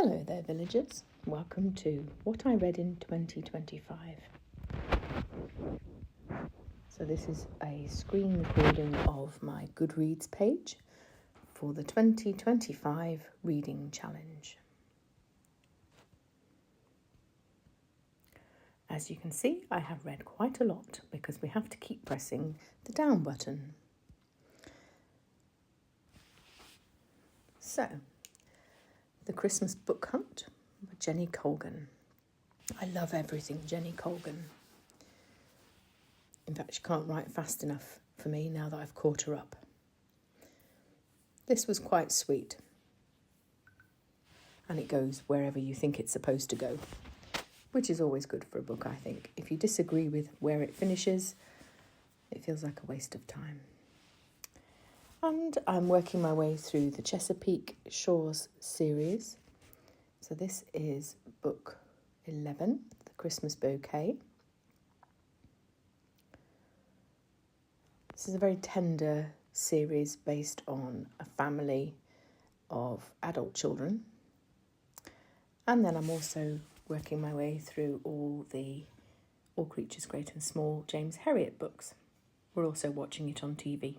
Hello there, villagers. Welcome to What I Read in 2025. So this is a screen recording of my Goodreads page for the 2025 Reading Challenge. As you can see, I have read quite a lot because we have to keep pressing the down button. So, The Christmas Book Hunt by Jenny Colgan. I love everything Jenny Colgan. In fact, she can't write fast enough for me now that I've caught her up. This was quite sweet. And it goes wherever you think it's supposed to go, which is always good for a book, I think. If you disagree with where it finishes, it feels like a waste of time. And I'm working my way through the Chesapeake Shores series. So this is book 11, The Christmas Bouquet. This is a very tender series based on a family of adult children. And then I'm also working my way through all Creatures Great and Small James Herriot books. We're also watching it on TV.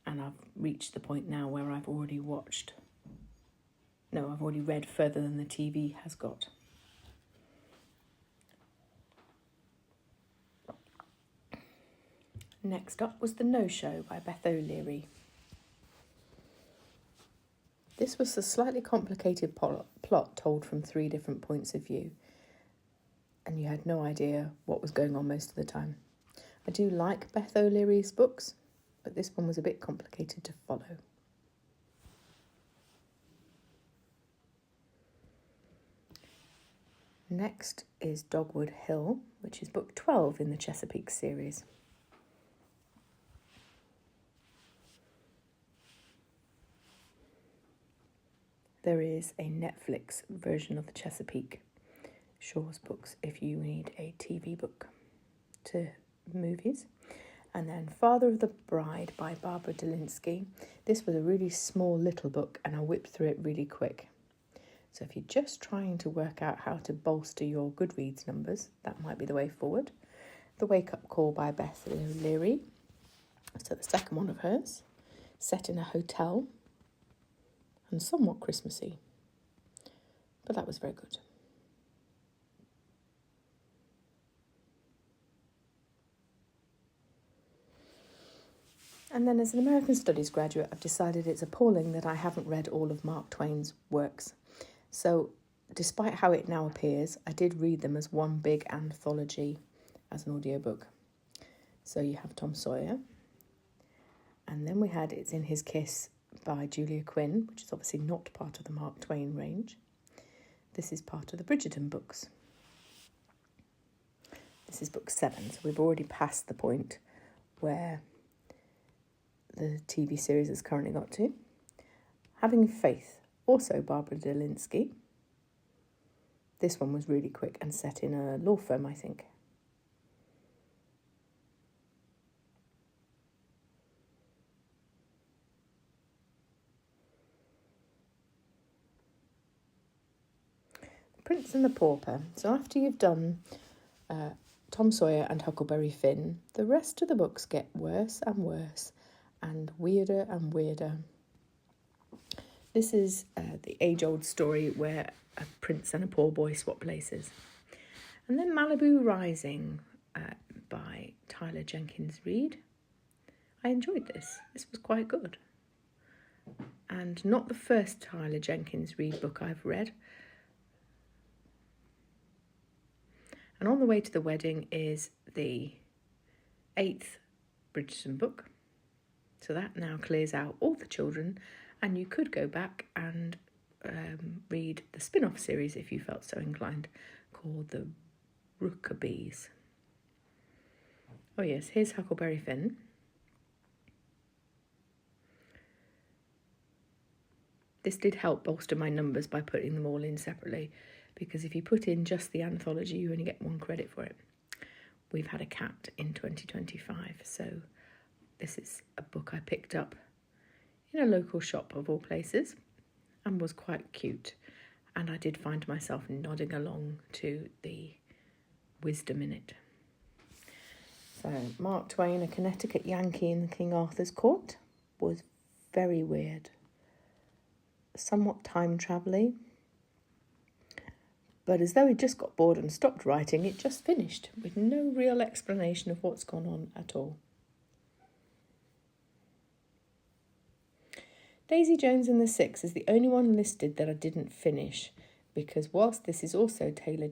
And I've reached the point now where I've already read further than the TV has got. Next up was The No-Show by Beth O'Leary. This was a slightly complicated plot told from 3 different points of view, and you had no idea what was going on most of the time. I do like Beth O'Leary's books, but this one was a bit complicated to follow. Next is Dogwood Hill, which is book 12 in the Chesapeake series. There is a Netflix version of the Chesapeake Shores books if you need a TV book to movies. And then Father of the Bride by Barbara Delinsky. This was a really small little book and I whipped through it really quick. So if you're just trying to work out how to bolster your Goodreads numbers, that might be the way forward. The Wake Up Call by Beth O'Leary. So the second one of hers, set in a hotel and somewhat Christmassy. But that was very good. And then as an American Studies graduate, I've decided it's appalling that I haven't read all of Mark Twain's works. So despite how it now appears, I did read them as one big anthology as an audiobook. So you have Tom Sawyer. And then we had It's in His Kiss by Julia Quinn, which is obviously not part of the Mark Twain range. This is part of the Bridgerton books. This is book 7, so we've already passed the point where the TV series has currently got to. Having Faith, also Barbara Delinsky. This one was really quick and set in a law firm, I think. The Prince and the Pauper. So after you've done Tom Sawyer and Huckleberry Finn, the rest of the books get worse and worse and weirder and weirder. This is the age-old story where a prince and a poor boy swap places. And then Malibu Rising by Tyler Jenkins Reid. I enjoyed this. This was quite good. And not the first Tyler Jenkins Reid book I've read. And On the Way to the Wedding is the 8th Bridgerton book. So that now clears out all the children, and you could go back and read the spin-off series if you felt so inclined, called the Rookabees. Oh yes, here's Huckleberry Finn. This did help bolster my numbers by putting them all in separately, because if you put in just the anthology, you only get 1 credit for it. We've had a cat in 2025, so this is a book I picked up in a local shop of all places, and was quite cute. And I did find myself nodding along to the wisdom in it. So Mark Twain, a Connecticut Yankee in King Arthur's court, was very weird. Somewhat time travel-y. But as though he'd just got bored and stopped writing, it just finished with no real explanation of what's gone on at all. Daisy Jones and the Six is the only one listed that I didn't finish, because whilst this is also Taylor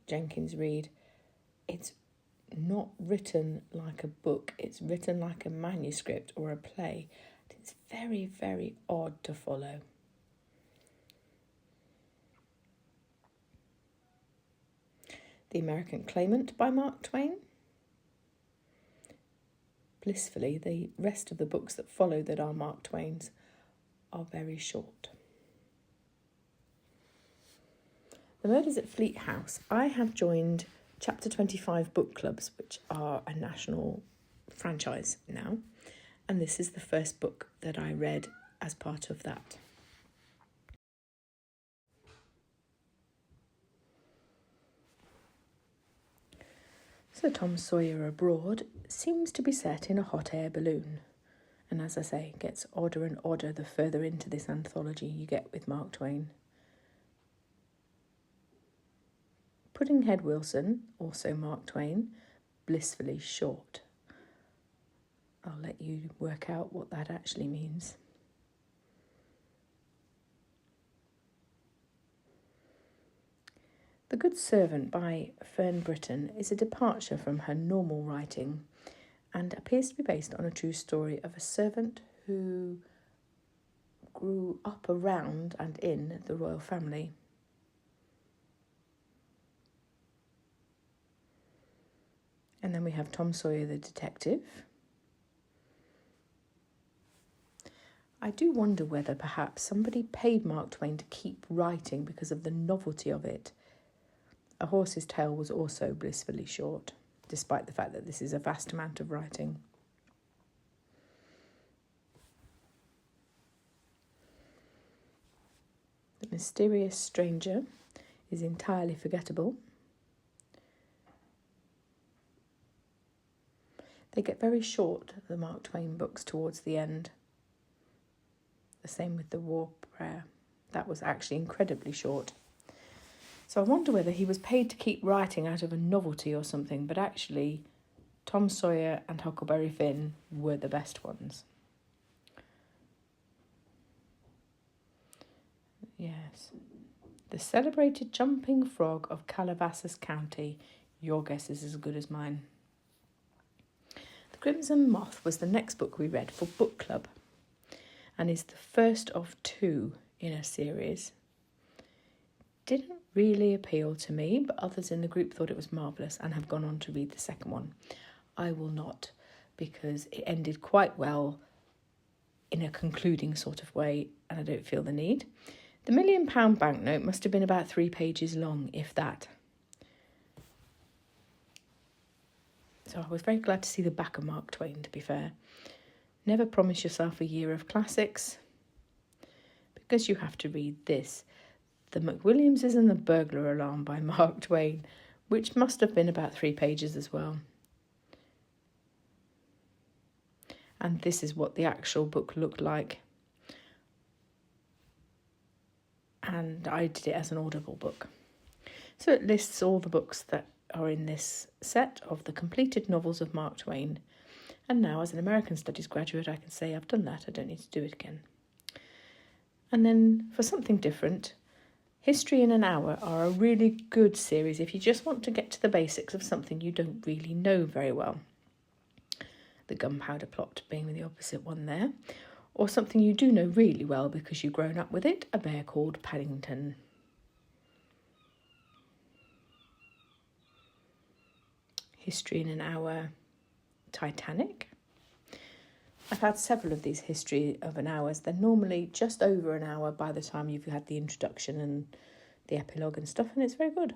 Jenkins Reid, it's not written like a book, it's written like a manuscript or a play. It's very, very odd to follow. The American Claimant by Mark Twain. Blissfully, the rest of the books that follow that are Mark Twain's are very short. The Murders at Fleet House. I have joined Chapter 25 book clubs, which are a national franchise now, and this is the first book that I read as part of that. So Tom Sawyer Abroad seems to be set in a hot air balloon. And as I say, it gets odder and odder the further into this anthology you get with Mark Twain. Puddinghead Wilson, also Mark Twain, blissfully short. I'll let you work out what that actually means. The Good Servant by Fern Britton is a departure from her normal writing and appears to be based on a true story of a servant who grew up around and in the royal family. And then we have Tom Sawyer the Detective. I do wonder whether perhaps somebody paid Mark Twain to keep writing because of the novelty of it. A Horse's Tale was also blissfully short, despite the fact that this is a vast amount of writing. The Mysterious Stranger is entirely forgettable. They get very short, the Mark Twain books, towards the end. The same with The War Prayer. That was actually incredibly short. So I wonder whether he was paid to keep writing out of a novelty or something, but actually Tom Sawyer and Huckleberry Finn were the best ones. Yes. The Celebrated Jumping Frog of Calabasas County. Your guess is as good as mine. The Crimson Moth was the next book we read for book club and is the first of 2 in a series. Didn't really appeal to me, but others in the group thought it was marvellous and have gone on to read the second one. I will not, because it ended quite well in a concluding sort of way, and I don't feel the need. The £1 million banknote must have been about 3 pages long, if that. So I was very glad to see the back of Mark Twain, to be fair. Never promise yourself a year of classics, because you have to read this. The McWilliamses and the Burglar Alarm by Mark Twain, which must have been about 3 pages as well. And this is what the actual book looked like. And I did it as an Audible book. So it lists all the books that are in this set of the completed novels of Mark Twain. And now, as an American Studies graduate, I can say I've done that. I don't need to do it again. And then, for something different, History in an Hour are a really good series if you just want to get to the basics of something you don't really know very well. The Gunpowder Plot being the opposite one there. Or something you do know really well because you've grown up with it, A Bear Called Paddington. History in an Hour, Titanic. I've had several of these History of an Hours. They're normally just over an hour by the time you've had the introduction and the epilogue and stuff, and it's very good.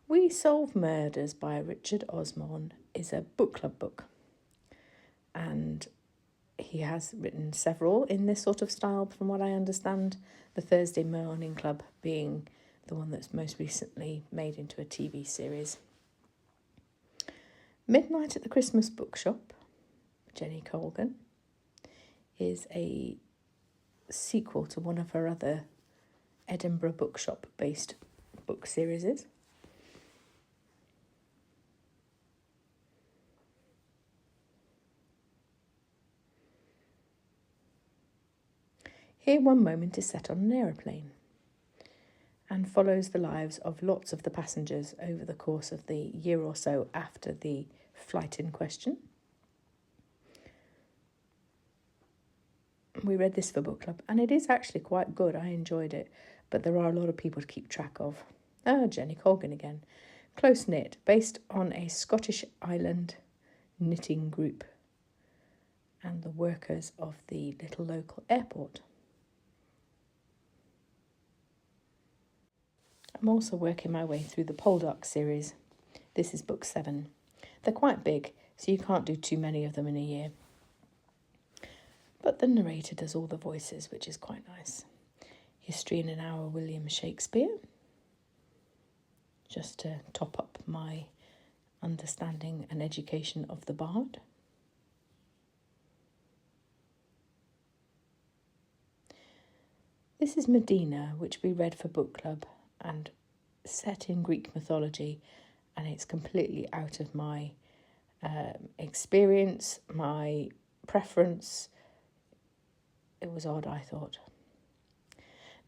We Solve Murders by Richard Osman is a book club book. And he has written several in this sort of style, from what I understand, the Thursday Morning Club being the one that's most recently made into a TV series. Midnight at the Christmas Bookshop, Jenny Colgan, is a sequel to one of her other Edinburgh bookshop-based book series. Here One Moment is set on an aeroplane and follows the lives of lots of the passengers over the course of the year or so after the flight in question. We read this for book club, and it is actually quite good. I enjoyed it, but there are a lot of people to keep track of. Jenny Colgan again. Close-knit, based on a Scottish island knitting group and the workers of the little local airport. I'm also working my way through the Poldark series. This is book 7. They're quite big, so you can't do too many of them in a year. But the narrator does all the voices, which is quite nice. History in an Hour, William Shakespeare, just to top up my understanding and education of the bard. This is Medina, which we read for book club and set in Greek mythology, and it's completely out of my experience, my preference. It was odd, I thought.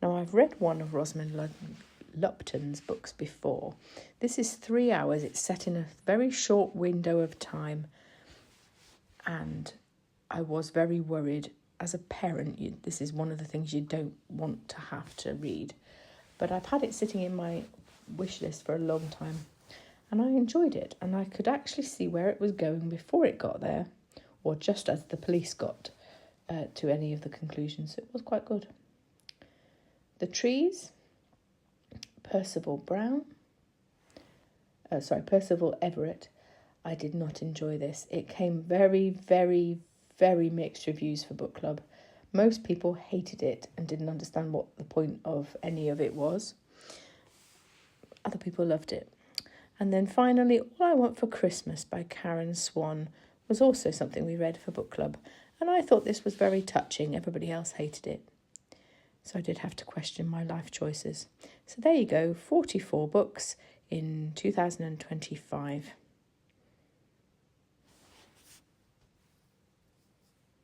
Now, I've read one of Rosamund Lupton's books before. This is 3 hours. It's set in a very short window of time, and I was very worried. As a parent, this is one of the things you don't want to have to read. But I've had it sitting in my wish list for a long time, and I enjoyed it, and I could actually see where it was going before it got there, or just as the police got to any of the conclusions. It was quite good. The Trees, Percival Everett. I did not enjoy this. It came very, very, very mixed reviews for book club. Most people hated it and didn't understand what the point of any of it was. Other people loved it. And then finally, All I Want for Christmas by Karen Swan was also something we read for book club. And I thought this was very touching. Everybody else hated it. So I did have to question my life choices. So there you go, 44 books in 2025.